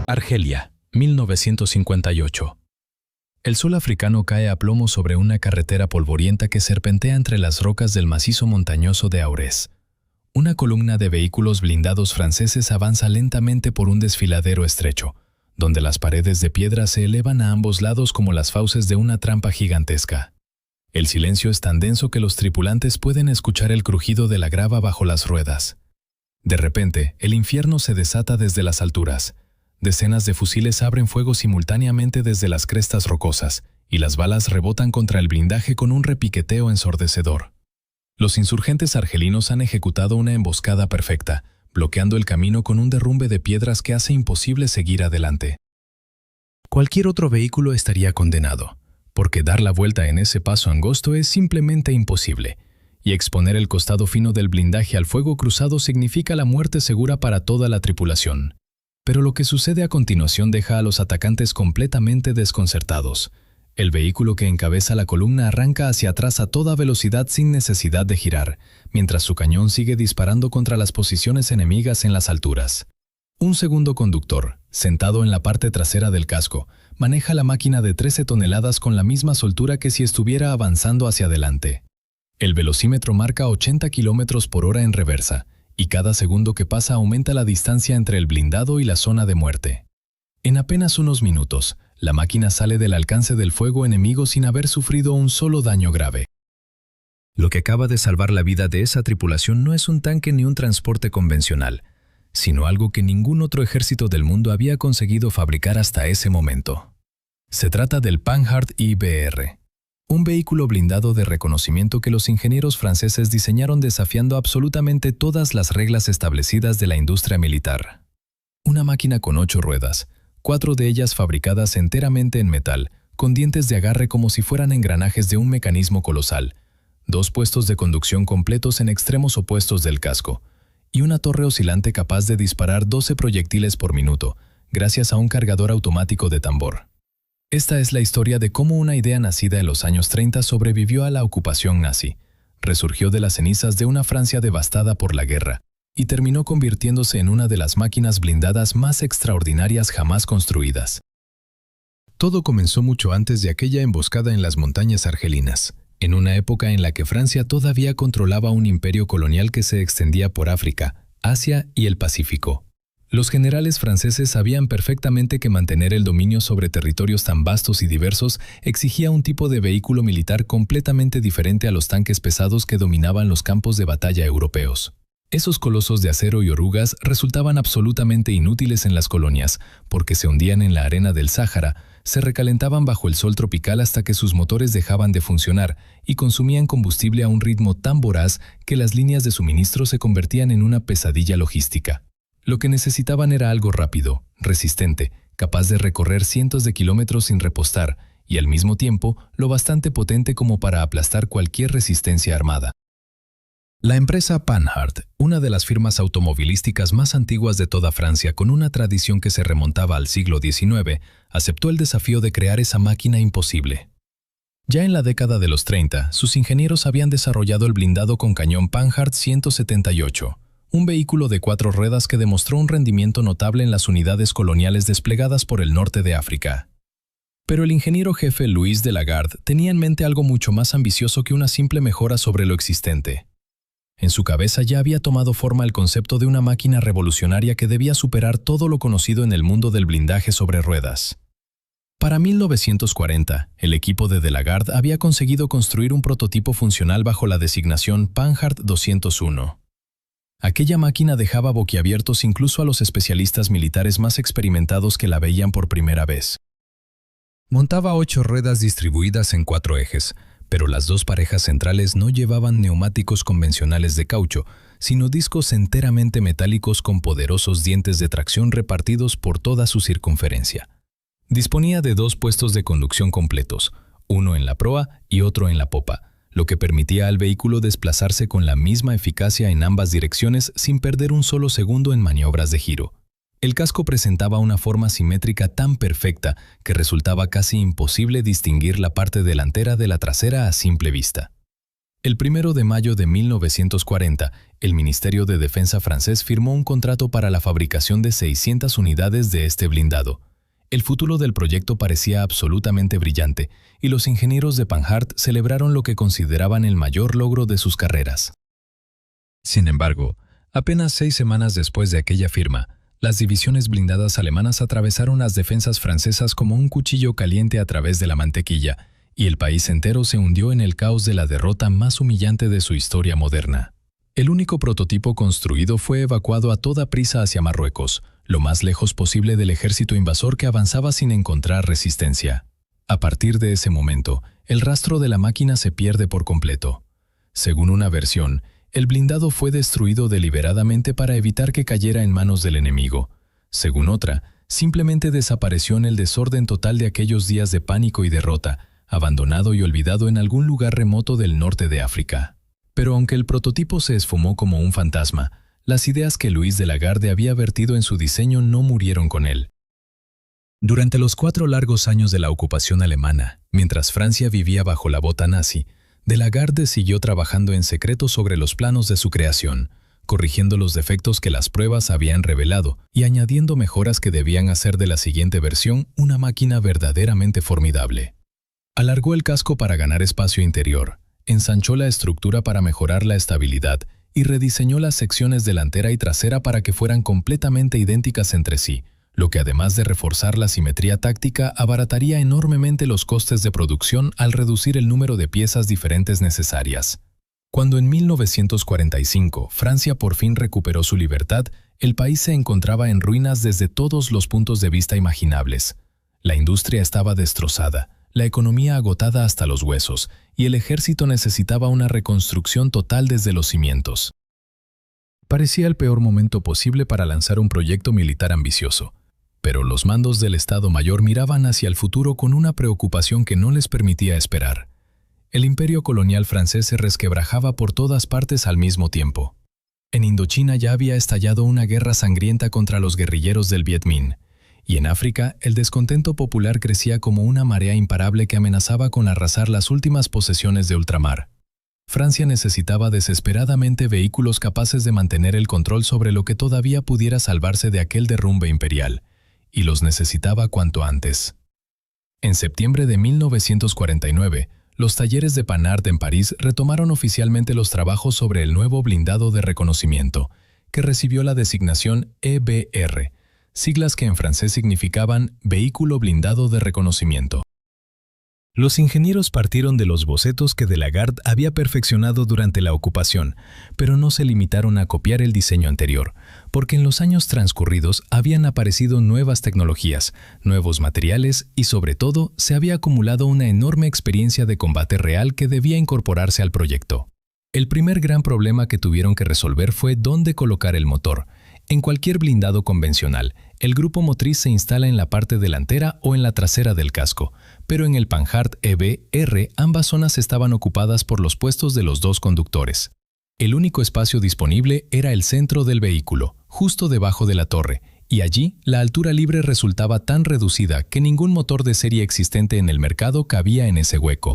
Argelia, 1958. El sol africano cae a plomo sobre una carretera polvorienta que serpentea entre las rocas del macizo montañoso de Aurès. Una columna de vehículos blindados franceses avanza lentamente por un desfiladero estrecho, donde las paredes de piedra se elevan a ambos lados como las fauces de una trampa gigantesca. El silencio es tan denso que los tripulantes pueden escuchar el crujido de la grava bajo las ruedas. De repente, el infierno se desata desde las alturas. Decenas de fusiles abren fuego simultáneamente desde las crestas rocosas, y las balas rebotan contra el blindaje con un repiqueteo ensordecedor. Los insurgentes argelinos han ejecutado una emboscada perfecta, bloqueando el camino con un derrumbe de piedras que hace imposible seguir adelante. Cualquier otro vehículo estaría condenado, porque dar la vuelta en ese paso angosto es simplemente imposible, y exponer el costado fino del blindaje al fuego cruzado significa la muerte segura para toda la tripulación. Pero lo que sucede a continuación deja a los atacantes completamente desconcertados. El vehículo que encabeza la columna arranca hacia atrás a toda velocidad sin necesidad de girar, mientras su cañón sigue disparando contra las posiciones enemigas en las alturas. Un segundo conductor, sentado en la parte trasera del casco, maneja la máquina de 13 toneladas con la misma soltura que si estuviera avanzando hacia adelante. El velocímetro marca 80 km por hora en reversa, y cada segundo que pasa aumenta la distancia entre el blindado y la zona de muerte. En apenas unos minutos, la máquina sale del alcance del fuego enemigo sin haber sufrido un solo daño grave. Lo que acaba de salvar la vida de esa tripulación no es un tanque ni un transporte convencional, sino algo que ningún otro ejército del mundo había conseguido fabricar hasta ese momento. Se trata del Panhard IBR, un vehículo blindado de reconocimiento que los ingenieros franceses diseñaron desafiando absolutamente todas las reglas establecidas de la industria militar. Una máquina con 8 ruedas, 4 de ellas fabricadas enteramente en metal, con dientes de agarre como si fueran engranajes de un mecanismo colosal, 2 puestos de conducción completos en extremos opuestos del casco, y una torre oscilante capaz de disparar 12 proyectiles por minuto, gracias a un cargador automático de tambor. Esta es la historia de cómo una idea nacida en los años 30 sobrevivió a la ocupación nazi, resurgió de las cenizas de una Francia devastada por la guerra y terminó convirtiéndose en una de las máquinas blindadas más extraordinarias jamás construidas. Todo comenzó mucho antes de aquella emboscada en las montañas argelinas, en una época en la que Francia todavía controlaba un imperio colonial que se extendía por África, Asia y el Pacífico. Los generales franceses sabían perfectamente que mantener el dominio sobre territorios tan vastos y diversos exigía un tipo de vehículo militar completamente diferente a los tanques pesados que dominaban los campos de batalla europeos. Esos colosos de acero y orugas resultaban absolutamente inútiles en las colonias, porque se hundían en la arena del Sáhara, se recalentaban bajo el sol tropical hasta que sus motores dejaban de funcionar y consumían combustible a un ritmo tan voraz que las líneas de suministro se convertían en una pesadilla logística. Lo que necesitaban era algo rápido, resistente, capaz de recorrer cientos de kilómetros sin repostar y al mismo tiempo lo bastante potente como para aplastar cualquier resistencia armada. La empresa Panhard, una de las firmas automovilísticas más antiguas de toda Francia con una tradición que se remontaba al siglo XIX, aceptó el desafío de crear esa máquina imposible. Ya en la década de los 30, sus ingenieros habían desarrollado el blindado con cañón Panhard 178, un vehículo de 4 ruedas que demostró un rendimiento notable en las unidades coloniales desplegadas por el norte de África. Pero el ingeniero jefe Louis de Lagarde tenía en mente algo mucho más ambicioso que una simple mejora sobre lo existente. En su cabeza ya había tomado forma el concepto de una máquina revolucionaria que debía superar todo lo conocido en el mundo del blindaje sobre ruedas. Para 1940, el equipo de Lagarde había conseguido construir un prototipo funcional bajo la designación Panhard 201. Aquella máquina dejaba boquiabiertos incluso a los especialistas militares más experimentados que la veían por primera vez. Montaba 8 ruedas distribuidas en 4 ejes, pero las 2 parejas centrales no llevaban neumáticos convencionales de caucho, sino discos enteramente metálicos con poderosos dientes de tracción repartidos por toda su circunferencia. Disponía de 2 puestos de conducción completos, uno en la proa y otro en la popa, lo que permitía al vehículo desplazarse con la misma eficacia en ambas direcciones sin perder un solo segundo en maniobras de giro. El casco presentaba una forma simétrica tan perfecta que resultaba casi imposible distinguir la parte delantera de la trasera a simple vista. El 1 de mayo de 1940, el Ministerio de Defensa francés firmó un contrato para la fabricación de 600 unidades de este blindado. El futuro del proyecto parecía absolutamente brillante, y los ingenieros de Panhard celebraron lo que consideraban el mayor logro de sus carreras. Sin embargo, apenas 6 semanas después de aquella firma, las divisiones blindadas alemanas atravesaron las defensas francesas como un cuchillo caliente a través de la mantequilla, y el país entero se hundió en el caos de la derrota más humillante de su historia moderna. El único prototipo construido fue evacuado a toda prisa hacia Marruecos, lo más lejos posible del ejército invasor que avanzaba sin encontrar resistencia. A partir de ese momento, el rastro de la máquina se pierde por completo. Según una versión, el blindado fue destruido deliberadamente para evitar que cayera en manos del enemigo. Según otra, simplemente desapareció en el desorden total de aquellos días de pánico y derrota, abandonado y olvidado en algún lugar remoto del norte de África. Pero aunque el prototipo se esfumó como un fantasma, las ideas que Louis de Lagarde había vertido en su diseño no murieron con él. Durante los 4 largos años de la ocupación alemana, mientras Francia vivía bajo la bota nazi, de Lagarde siguió trabajando en secreto sobre los planos de su creación, corrigiendo los defectos que las pruebas habían revelado y añadiendo mejoras que debían hacer de la siguiente versión una máquina verdaderamente formidable. Alargó el casco para ganar espacio interior, ensanchó la estructura para mejorar la estabilidad y rediseñó las secciones delantera y trasera para que fueran completamente idénticas entre sí, lo que además de reforzar la simetría táctica abarataría enormemente los costes de producción al reducir el número de piezas diferentes necesarias. Cuando en 1945 Francia por fin recuperó su libertad, el país se encontraba en ruinas desde todos los puntos de vista imaginables. La industria estaba destrozada, la economía agotada hasta los huesos, y el ejército necesitaba una reconstrucción total desde los cimientos. Parecía el peor momento posible para lanzar un proyecto militar ambicioso, pero los mandos del Estado Mayor miraban hacia el futuro con una preocupación que no les permitía esperar. El imperio colonial francés se resquebrajaba por todas partes al mismo tiempo. En Indochina ya había estallado una guerra sangrienta contra los guerrilleros del Viet Minh, y en África el descontento popular crecía como una marea imparable que amenazaba con arrasar las últimas posesiones de ultramar. Francia necesitaba desesperadamente vehículos capaces de mantener el control sobre lo que todavía pudiera salvarse de aquel derrumbe imperial, y los necesitaba cuanto antes. En septiembre de 1949, los talleres de Panhard en París retomaron oficialmente los trabajos sobre el nuevo blindado de reconocimiento, que recibió la designación EBR, siglas que en francés significaban Vehículo Blindado de Reconocimiento. Los ingenieros partieron de los bocetos que de Lagarde había perfeccionado durante la ocupación, pero no se limitaron a copiar el diseño anterior, porque en los años transcurridos habían aparecido nuevas tecnologías, nuevos materiales y, sobre todo, se había acumulado una enorme experiencia de combate real que debía incorporarse al proyecto. El primer gran problema que tuvieron que resolver fue dónde colocar el motor. En cualquier blindado convencional, el grupo motriz se instala en la parte delantera o en la trasera del casco, pero en el Panhard EBR ambas zonas estaban ocupadas por los puestos de los 2 conductores. El único espacio disponible era el centro del vehículo, justo debajo de la torre, y allí la altura libre resultaba tan reducida que ningún motor de serie existente en el mercado cabía en ese hueco.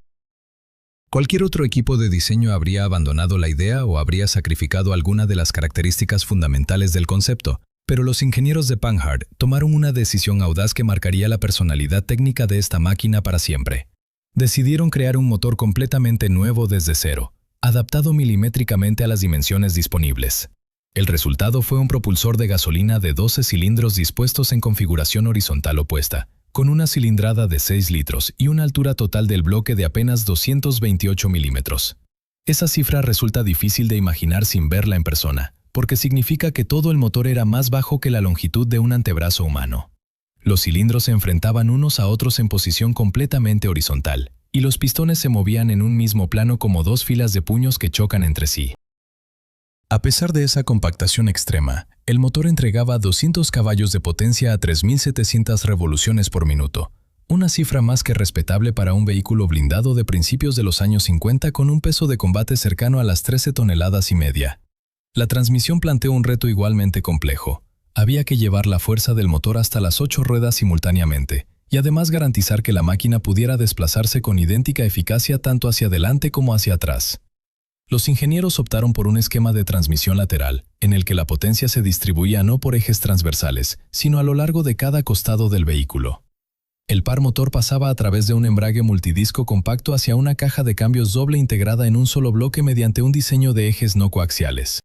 Cualquier otro equipo de diseño habría abandonado la idea o habría sacrificado alguna de las características fundamentales del concepto, pero los ingenieros de Panhard tomaron una decisión audaz que marcaría la personalidad técnica de esta máquina para siempre. Decidieron crear un motor completamente nuevo desde cero, adaptado milimétricamente a las dimensiones disponibles. El resultado fue un propulsor de gasolina de 12 cilindros dispuestos en configuración horizontal opuesta, con una cilindrada de 6 litros y una altura total del bloque de apenas 228 milímetros. Esa cifra resulta difícil de imaginar sin verla en persona, porque significa que todo el motor era más bajo que la longitud de un antebrazo humano. Los cilindros se enfrentaban unos a otros en posición completamente horizontal, y los pistones se movían en un mismo plano como 2 filas de puños que chocan entre sí. A pesar de esa compactación extrema, el motor entregaba 200 caballos de potencia a 3.700 revoluciones por minuto, una cifra más que respetable para un vehículo blindado de principios de los años 50 con un peso de combate cercano a las 13 toneladas y media. La transmisión planteó un reto igualmente complejo. Había que llevar la fuerza del motor hasta las 8 ruedas simultáneamente, y además garantizar que la máquina pudiera desplazarse con idéntica eficacia tanto hacia adelante como hacia atrás. Los ingenieros optaron por un esquema de transmisión lateral, en el que la potencia se distribuía no por ejes transversales, sino a lo largo de cada costado del vehículo. El par motor pasaba a través de un embrague multidisco compacto hacia una caja de cambios doble integrada en un solo bloque mediante un diseño de ejes no coaxiales.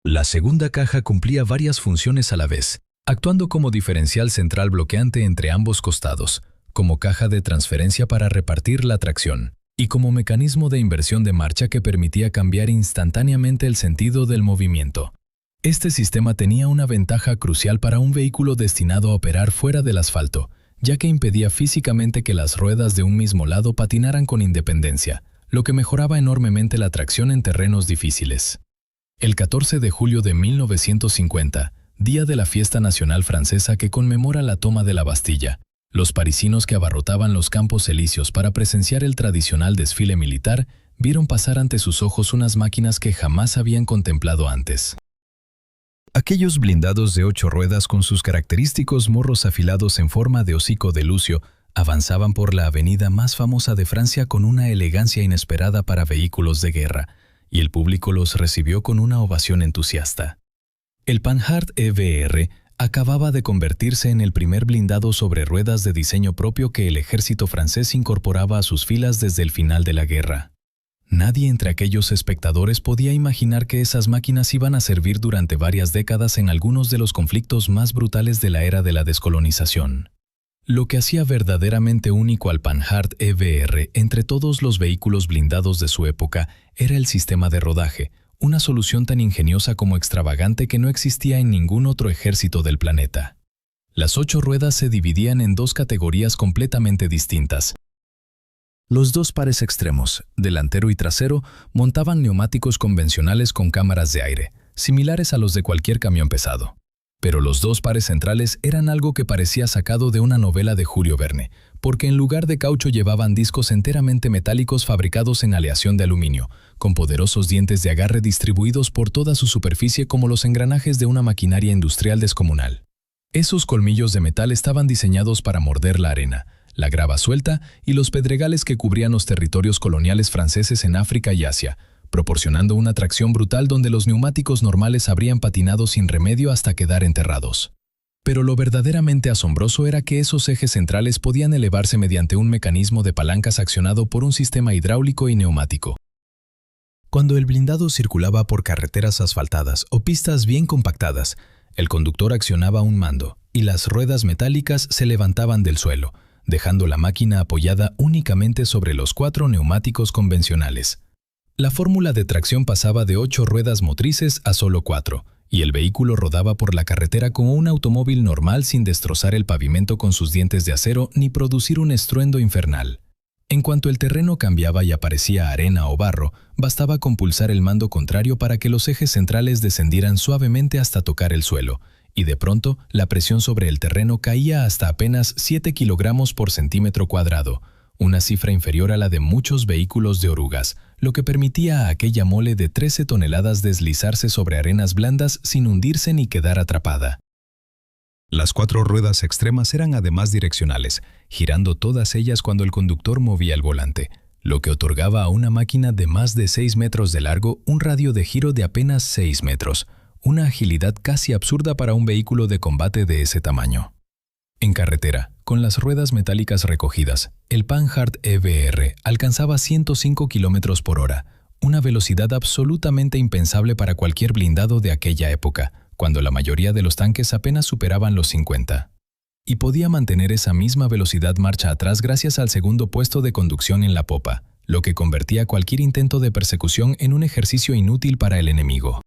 La segunda caja cumplía varias funciones a la vez, actuando como diferencial central bloqueante entre ambos costados, como caja de transferencia para repartir la tracción, y como mecanismo de inversión de marcha que permitía cambiar instantáneamente el sentido del movimiento. Este sistema tenía una ventaja crucial para un vehículo destinado a operar fuera del asfalto, ya que impedía físicamente que las ruedas de un mismo lado patinaran con independencia, lo que mejoraba enormemente la tracción en terrenos difíciles. El 14 de julio de 1950, día de la fiesta nacional francesa que conmemora la toma de la Bastilla, los parisinos que abarrotaban los Campos Elíseos para presenciar el tradicional desfile militar vieron pasar ante sus ojos unas máquinas que jamás habían contemplado antes. Aquellos blindados de 8 ruedas con sus característicos morros afilados en forma de hocico de lucio avanzaban por la avenida más famosa de Francia con una elegancia inesperada para vehículos de guerra, y el público los recibió con una ovación entusiasta. El Panhard EVR acababa de convertirse en el primer blindado sobre ruedas de diseño propio que el ejército francés incorporaba a sus filas desde el final de la guerra. Nadie entre aquellos espectadores podía imaginar que esas máquinas iban a servir durante varias décadas en algunos de los conflictos más brutales de la era de la descolonización. Lo que hacía verdaderamente único al Panhard EVR entre todos los vehículos blindados de su época era el sistema de rodaje, una solución tan ingeniosa como extravagante que no existía en ningún otro ejército del planeta. Las 8 ruedas se dividían en 2 categorías completamente distintas. Los 2 pares extremos, delantero y trasero, montaban neumáticos convencionales con cámaras de aire, similares a los de cualquier camión pesado. Pero los 2 pares centrales eran algo que parecía sacado de una novela de Julio Verne, porque en lugar de caucho llevaban discos enteramente metálicos fabricados en aleación de aluminio, con poderosos dientes de agarre distribuidos por toda su superficie como los engranajes de una maquinaria industrial descomunal. Esos colmillos de metal estaban diseñados para morder la arena, la grava suelta y los pedregales que cubrían los territorios coloniales franceses en África y Asia, proporcionando una tracción brutal donde los neumáticos normales habrían patinado sin remedio hasta quedar enterrados. Pero lo verdaderamente asombroso era que esos ejes centrales podían elevarse mediante un mecanismo de palancas accionado por un sistema hidráulico y neumático. Cuando el blindado circulaba por carreteras asfaltadas o pistas bien compactadas, el conductor accionaba un mando y las ruedas metálicas se levantaban del suelo, dejando la máquina apoyada únicamente sobre los 4 neumáticos convencionales. La fórmula de tracción pasaba de 8 ruedas motrices a solo 4, y el vehículo rodaba por la carretera como un automóvil normal sin destrozar el pavimento con sus dientes de acero ni producir un estruendo infernal. En cuanto el terreno cambiaba y aparecía arena o barro, bastaba con pulsar el mando contrario para que los ejes centrales descendieran suavemente hasta tocar el suelo, y de pronto la presión sobre el terreno caía hasta apenas 7 kilogramos por centímetro cuadrado, una cifra inferior a la de muchos vehículos de orugas, lo que permitía a aquella mole de 13 toneladas deslizarse sobre arenas blandas sin hundirse ni quedar atrapada. Las 4 ruedas extremas eran además direccionales, girando todas ellas cuando el conductor movía el volante, lo que otorgaba a una máquina de más de 6 metros de largo un radio de giro de apenas 6 metros, una agilidad casi absurda para un vehículo de combate de ese tamaño. En carretera, con las ruedas metálicas recogidas, el Panhard EVR alcanzaba 105 km por hora, una velocidad absolutamente impensable para cualquier blindado de aquella época, cuando la mayoría de los tanques apenas superaban los 50. Y podía mantener esa misma velocidad marcha atrás gracias al segundo puesto de conducción en la popa, lo que convertía cualquier intento de persecución en un ejercicio inútil para el enemigo.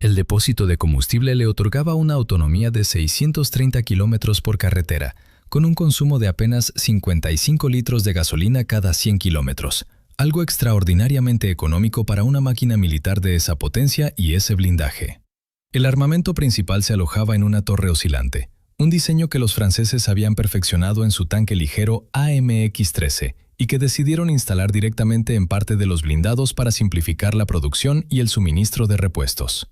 El depósito de combustible le otorgaba una autonomía de 630 kilómetros por carretera, con un consumo de apenas 55 litros de gasolina cada 100 kilómetros, algo extraordinariamente económico para una máquina militar de esa potencia y ese blindaje. El armamento principal se alojaba en una torre oscilante, un diseño que los franceses habían perfeccionado en su tanque ligero AMX-13 y que decidieron instalar directamente en parte de los blindados para simplificar la producción y el suministro de repuestos.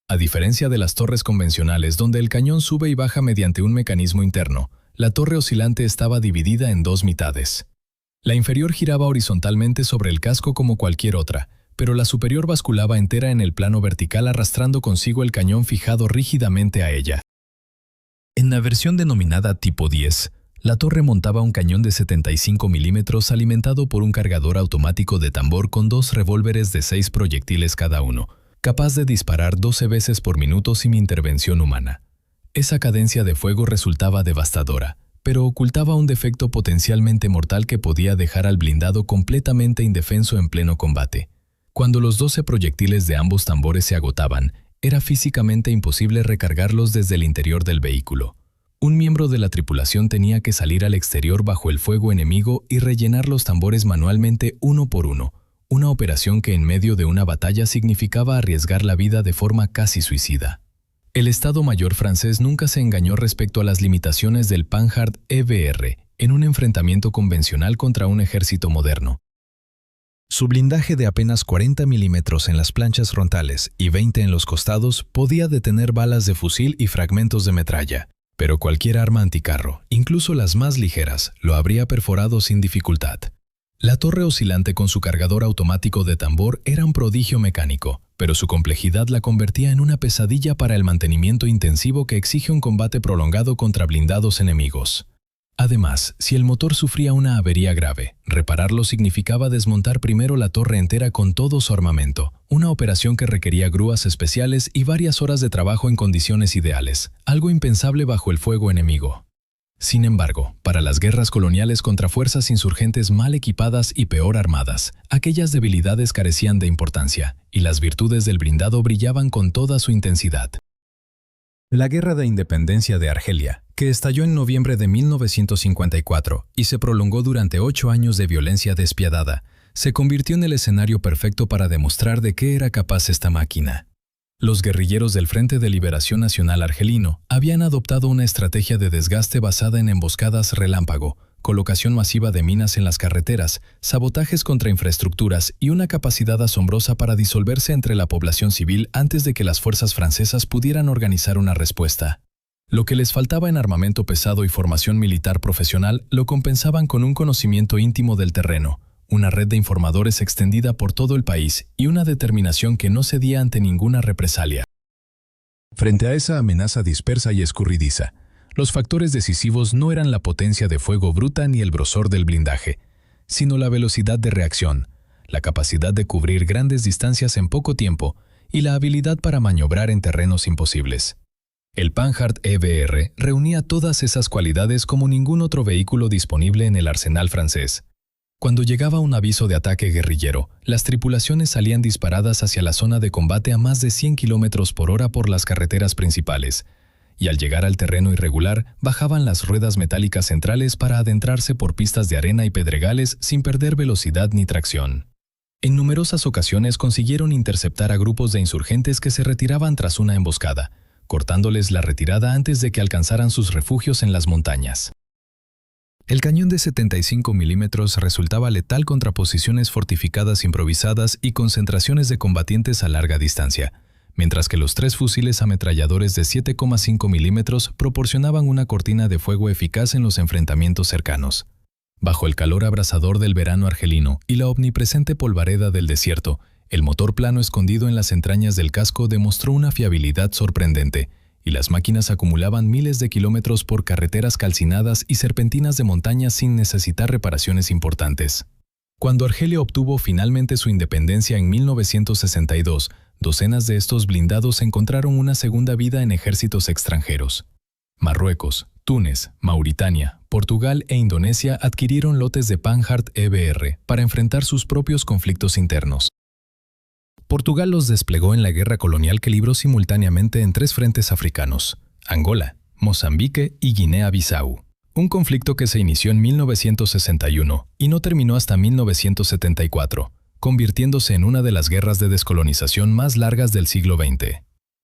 A diferencia de las torres convencionales donde el cañón sube y baja mediante un mecanismo interno, la torre oscilante estaba dividida en 2 mitades. La inferior giraba horizontalmente sobre el casco como cualquier otra, pero la superior basculaba entera en el plano vertical arrastrando consigo el cañón fijado rígidamente a ella. En la versión denominada Tipo 10, la torre montaba un cañón de 75 milímetros alimentado por un cargador automático de tambor con 2 revólveres de 6 proyectiles cada uno, capaz de disparar 12 veces por minuto sin intervención humana. Esa cadencia de fuego resultaba devastadora, pero ocultaba un defecto potencialmente mortal que podía dejar al blindado completamente indefenso en pleno combate. Cuando los 12 proyectiles de ambos tambores se agotaban, era físicamente imposible recargarlos desde el interior del vehículo. Un miembro de la tripulación tenía que salir al exterior bajo el fuego enemigo y rellenar los tambores manualmente uno por uno, una operación que en medio de una batalla significaba arriesgar la vida de forma casi suicida. El Estado Mayor francés nunca se engañó respecto a las limitaciones del Panhard EBR en un enfrentamiento convencional contra un ejército moderno. Su blindaje de apenas 40 milímetros en las planchas frontales y 20 en los costados podía detener balas de fusil y fragmentos de metralla, pero cualquier arma anticarro, incluso las más ligeras, lo habría perforado sin dificultad. La torre oscilante con su cargador automático de tambor era un prodigio mecánico, pero su complejidad la convertía en una pesadilla para el mantenimiento intensivo que exige un combate prolongado contra blindados enemigos. Además, si el motor sufría una avería grave, repararlo significaba desmontar primero la torre entera con todo su armamento, una operación que requería grúas especiales y varias horas de trabajo en condiciones ideales, algo impensable bajo el fuego enemigo. Sin embargo, para las guerras coloniales contra fuerzas insurgentes mal equipadas y peor armadas, aquellas debilidades carecían de importancia, y las virtudes del blindado brillaban con toda su intensidad. La Guerra de Independencia de Argelia, que estalló en noviembre de 1954 y se prolongó durante 8 años de violencia despiadada, se convirtió en el escenario perfecto para demostrar de qué era capaz esta máquina. Los guerrilleros del Frente de Liberación Nacional argelino habían adoptado una estrategia de desgaste basada en emboscadas relámpago, colocación masiva de minas en las carreteras, sabotajes contra infraestructuras y una capacidad asombrosa para disolverse entre la población civil antes de que las fuerzas francesas pudieran organizar una respuesta. Lo que les faltaba en armamento pesado y formación militar profesional lo compensaban con un conocimiento íntimo del terreno, una red de informadores extendida por todo el país y una determinación que no cedía ante ninguna represalia. Frente a esa amenaza dispersa y escurridiza, los factores decisivos no eran la potencia de fuego bruta ni el grosor del blindaje, sino la velocidad de reacción, la capacidad de cubrir grandes distancias en poco tiempo y la habilidad para maniobrar en terrenos imposibles. El Panhard EBR reunía todas esas cualidades como ningún otro vehículo disponible en el arsenal francés. Cuando llegaba un aviso de ataque guerrillero, las tripulaciones salían disparadas hacia la zona de combate a más de 100 km por hora por las carreteras principales, y al llegar al terreno irregular, bajaban las ruedas metálicas centrales para adentrarse por pistas de arena y pedregales sin perder velocidad ni tracción. En numerosas ocasiones consiguieron interceptar a grupos de insurgentes que se retiraban tras una emboscada, cortándoles la retirada antes de que alcanzaran sus refugios en las montañas. El cañón de 75 milímetros resultaba letal contra posiciones fortificadas improvisadas y concentraciones de combatientes a larga distancia, mientras que los 3 fusiles ametralladores de 7,5 milímetros proporcionaban una cortina de fuego eficaz en los enfrentamientos cercanos. Bajo el calor abrasador del verano argelino y la omnipresente polvareda del desierto, el motor plano escondido en las entrañas del casco demostró una fiabilidad sorprendente, y las máquinas acumulaban miles de kilómetros por carreteras calcinadas y serpentinas de montaña sin necesitar reparaciones importantes. Cuando Argelia obtuvo finalmente su independencia en 1962, docenas de estos blindados encontraron una segunda vida en ejércitos extranjeros. Marruecos, Túnez, Mauritania, Portugal e Indonesia adquirieron lotes de Panhard EBR para enfrentar sus propios conflictos internos. Portugal los desplegó en la guerra colonial que libró simultáneamente en 3 frentes africanos: Angola, Mozambique y Guinea-Bissau. Un conflicto que se inició en 1961 y no terminó hasta 1974, convirtiéndose en una de las guerras de descolonización más largas del siglo XX.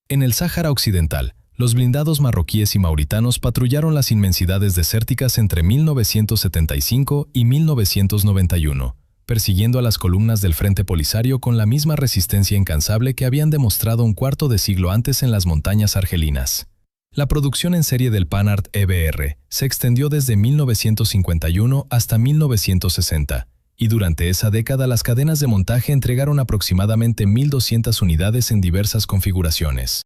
En el Sáhara Occidental, los blindados marroquíes y mauritanos patrullaron las inmensidades desérticas entre 1975 y 1991, persiguiendo a las columnas del Frente Polisario con la misma resistencia incansable que habían demostrado un cuarto de siglo antes en las montañas argelinas. La producción en serie del Panhard EBR se extendió desde 1951 hasta 1960, y durante esa década las cadenas de montaje entregaron aproximadamente 1.200 unidades en diversas configuraciones.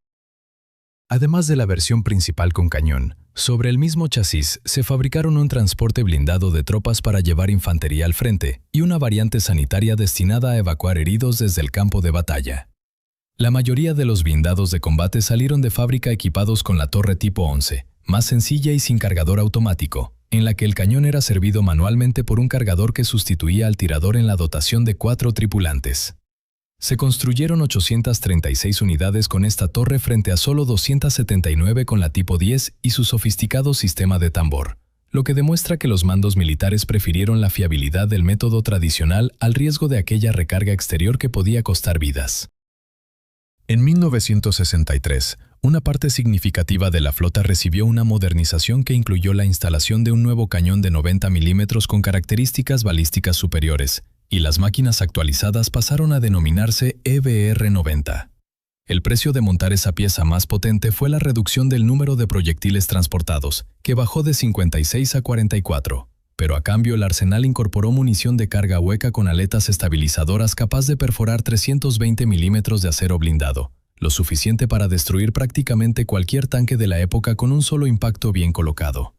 Además de la versión principal con cañón, sobre el mismo chasis se fabricaron un transporte blindado de tropas para llevar infantería al frente y una variante sanitaria destinada a evacuar heridos desde el campo de batalla. La mayoría de los blindados de combate salieron de fábrica equipados con la torre tipo 11, más sencilla y sin cargador automático, en la que el cañón era servido manualmente por un cargador que sustituía al tirador en la dotación de 4 tripulantes. Se construyeron 836 unidades con esta torre frente a solo 279 con la tipo 10 y su sofisticado sistema de tambor, lo que demuestra que los mandos militares prefirieron la fiabilidad del método tradicional al riesgo de aquella recarga exterior que podía costar vidas. En 1963, una parte significativa de la flota recibió una modernización que incluyó la instalación de un nuevo cañón de 90 milímetros con características balísticas superiores, y las máquinas actualizadas pasaron a denominarse EBR-90. El precio de montar esa pieza más potente fue la reducción del número de proyectiles transportados, que bajó de 56 a 44, pero a cambio el arsenal incorporó munición de carga hueca con aletas estabilizadoras capaz de perforar 320 milímetros de acero blindado, lo suficiente para destruir prácticamente cualquier tanque de la época con un solo impacto bien colocado.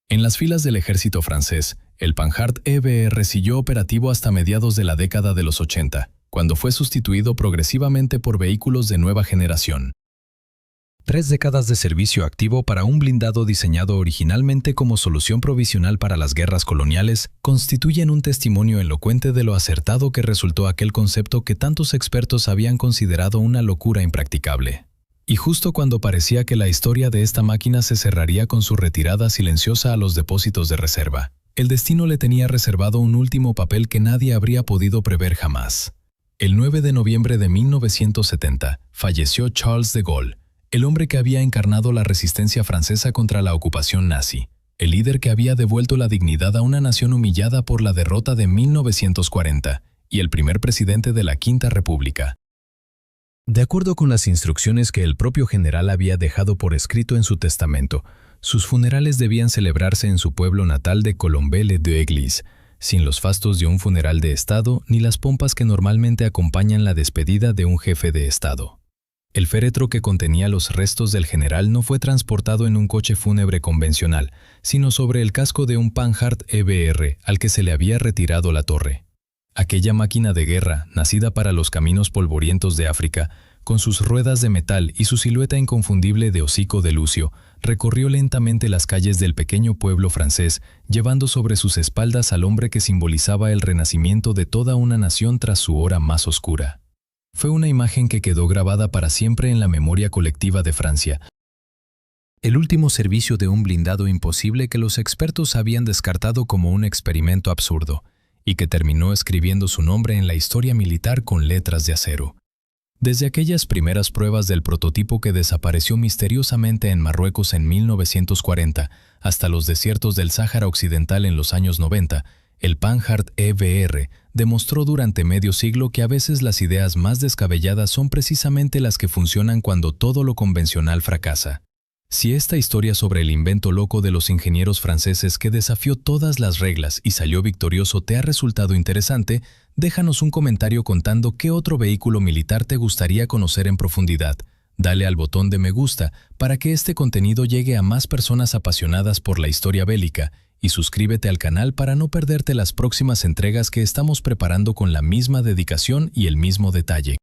En las filas del ejército francés, el Panhard EBR siguió operativo hasta mediados de la década de los 80, cuando fue sustituido progresivamente por vehículos de nueva generación. 3 décadas de servicio activo para un blindado diseñado originalmente como solución provisional para las guerras coloniales constituyen un testimonio elocuente de lo acertado que resultó aquel concepto que tantos expertos habían considerado una locura impracticable. Y justo cuando parecía que la historia de esta máquina se cerraría con su retirada silenciosa a los depósitos de reserva, el destino le tenía reservado un último papel que nadie habría podido prever jamás. El 9 de noviembre de 1970 falleció Charles de Gaulle, el hombre que había encarnado la resistencia francesa contra la ocupación nazi, el líder que había devuelto la dignidad a una nación humillada por la derrota de 1940 y el primer presidente de la Quinta República. De acuerdo con las instrucciones que el propio general había dejado por escrito en su testamento, sus funerales debían celebrarse en su pueblo natal de Colombey-les-Deux-Églises, sin los fastos de un funeral de Estado ni las pompas que normalmente acompañan la despedida de un jefe de Estado. El féretro que contenía los restos del general no fue transportado en un coche fúnebre convencional, sino sobre el casco de un Panhard EBR al que se le había retirado la torre. Aquella máquina de guerra, nacida para los caminos polvorientos de África, con sus ruedas de metal y su silueta inconfundible de hocico de lucio, recorrió lentamente las calles del pequeño pueblo francés, llevando sobre sus espaldas al hombre que simbolizaba el renacimiento de toda una nación tras su hora más oscura. Fue una imagen que quedó grabada para siempre en la memoria colectiva de Francia. El último servicio de un blindado imposible que los expertos habían descartado como un experimento absurdo, y que terminó escribiendo su nombre en la historia militar con letras de acero. Desde aquellas primeras pruebas del prototipo que desapareció misteriosamente en Marruecos en 1940 hasta los desiertos del Sáhara Occidental en los años 90, el Panhard EBR demostró durante medio siglo que a veces las ideas más descabelladas son precisamente las que funcionan cuando todo lo convencional fracasa. Si esta historia sobre el invento loco de los ingenieros franceses que desafió todas las reglas y salió victorioso te ha resultado interesante, déjanos un comentario contando qué otro vehículo militar te gustaría conocer en profundidad. Dale al botón de me gusta para que este contenido llegue a más personas apasionadas por la historia bélica y suscríbete al canal para no perderte las próximas entregas que estamos preparando con la misma dedicación y el mismo detalle.